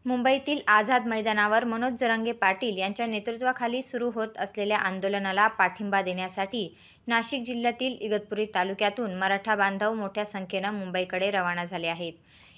मुंबईतील आझाद मैदानावर मनोज जरांगे पाटील यांच्या नेतृत्वाखाली सुरू होत असलेल्या आंदोलनाला पाठिंबा देण्यासाठी नाशिक जिल्ह्यातील इगतपुरी तालुक्यातून मराठा बांधव मोठ्या संख्येनं मुंबईकडे रवाना झाले आहेत.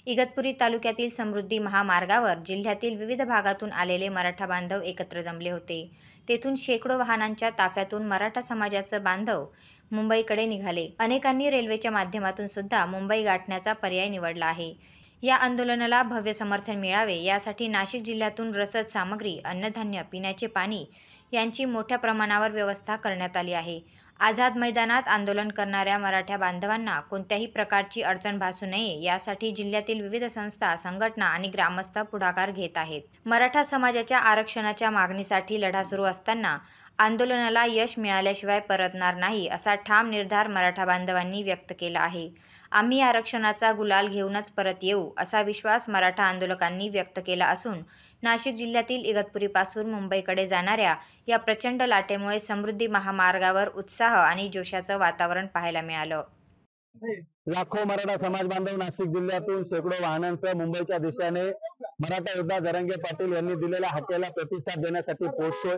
इगतपुरी तालुक्यातील समृद्धी महामार्गावर जिल्ह्यातील विविध भागातून आलेले मराठा बांधव एकत्र जमले होते. तेथून शेकडो वाहनांच्या ताफ्यातून मराठा समाजाचे बांधव मुंबईकडे निघाले. अनेकांनी रेल्वेच्या माध्यमातून सुद्धा मुंबई गाठण्याचा पर्याय निवडला आहे. या आंदोलनाला भव्य समर्थन मिळावे यासाठी नाशिक जिल्ह्यातून रसद सामग्री, अन्नधान्य, पिण्याचे पाणी यांची मोठ्या प्रमाणावर व्यवस्था करण्यात आली आहे. आझाद मैदानात आंदोलन करणाऱ्या मराठा बांधवांना कोणत्याही प्रकारची अडचण भासू नये यासाठी जिल्ह्यातील विविध संस्था, संघटना आणि ग्रामस्थ पुढाकार घेत आहेत. मराठा समाजाच्या आरक्षणाच्या मागणीसाठी लढा सुरू असताना आंदोलनाला यश मिळाल्याशिवाय परतणार नाही असा ठाम निर्धार मराठा बांधवांनी व्यक्त केला आहे. आम्ही आरक्षणाचा गुलाल घेऊनच परत येऊ असा विश्वास मराठा आंदोलकांनी व्यक्त केला असून नाशिक जिल्ह्यातील इगतपुरीपासून मुंबईकडे जाणाऱ्या या प्रचंड लाटेमुळे समृद्धी महामार्गावर उत्साह आणि जोशाचं वातावरण पाहायला मिळालं. लाखो मराठा समाज बांधव नाशिक जिल्ह्यातून शेकडो वाहनांसह मुंबईच्या दिशेने मराठा योद्धा जरांगे पाटील यांनी दिलेल्या हाकेला प्रतिसाद देण्यासाठी पोहोचतोय.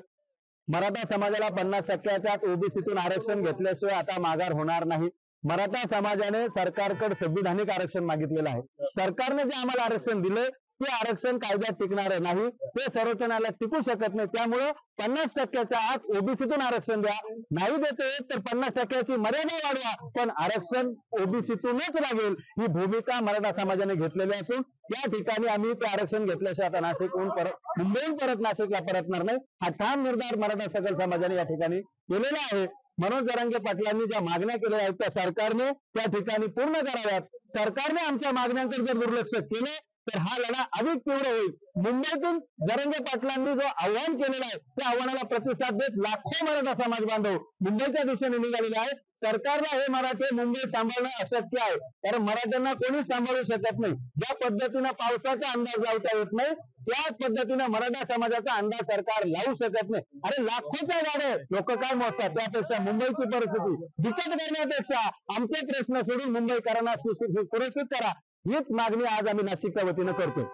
मराठा समाजाला 50% ओबीसीतून आरक्षण घेतल्याशिवाय आता माघार होणार नाही. मराठा समाजाने सरकारकडे संविधानिक आरक्षण मागितलेलं आहे. सरकारने जे आम्हाला आरक्षण दिले ते आरक्षण कायद्यात टिकणार नाही, ते सर्वोच्च न्यायालयात टिकू शकत नाही. त्यामुळे 50% आत ओबीसीतून आरक्षण द्या, नाही देते तर 50% मर्यादा वाढवा, पण आरक्षण ओबीसीतूनच लागेल ही भूमिका मराठा समाजाने घेतलेली असून त्या ठिकाणी आम्ही ते आरक्षण घेतल्याशिवाय आता मुंबईहून परत नाशिकला परतणार नाही हा ठाम निर्धार मराठा सकल समाजाने या ठिकाणी केलेला आहे. मनोज जरांगे पाटलांनी ज्या मागण्या केल्या आहेत त्या सरकारने त्या ठिकाणी पूर्ण कराव्यात. सरकारने आमच्या मागण्यांकडे जर दुर्लक्ष केले तर हा लढा अधिक तीव्र होईल. मुंबईतून जरांगे पाटलांनी जो आव्हान केलेलं आहे त्या आव्हानाला प्रतिसाद देत लाखो मराठा समाज बांधव मुंबईच्या दिशेने निघालेले आहेत. सरकारला हे मराठे मुंबई सांभाळणं अशक्य आहे, कारण मराठ्यांना कोणीच सांभाळू शकत नाही. ज्या पद्धतीने पावसाचा अंदाज लावता येत नाही त्याच पद्धतीने मराठा समाजाचा अंदाज सरकार लावू शकत नाही. अरे लाखोच्या गाड्या लोक काय मोजतात, त्यापेक्षा मुंबईची परिस्थिती बिकट करण्यापेक्षा आमचे प्रश्न सोडून मुंबईकरांना सुरक्षित करा हीच मागणी आज आम्ही नाशिकच्या वतीने करतो.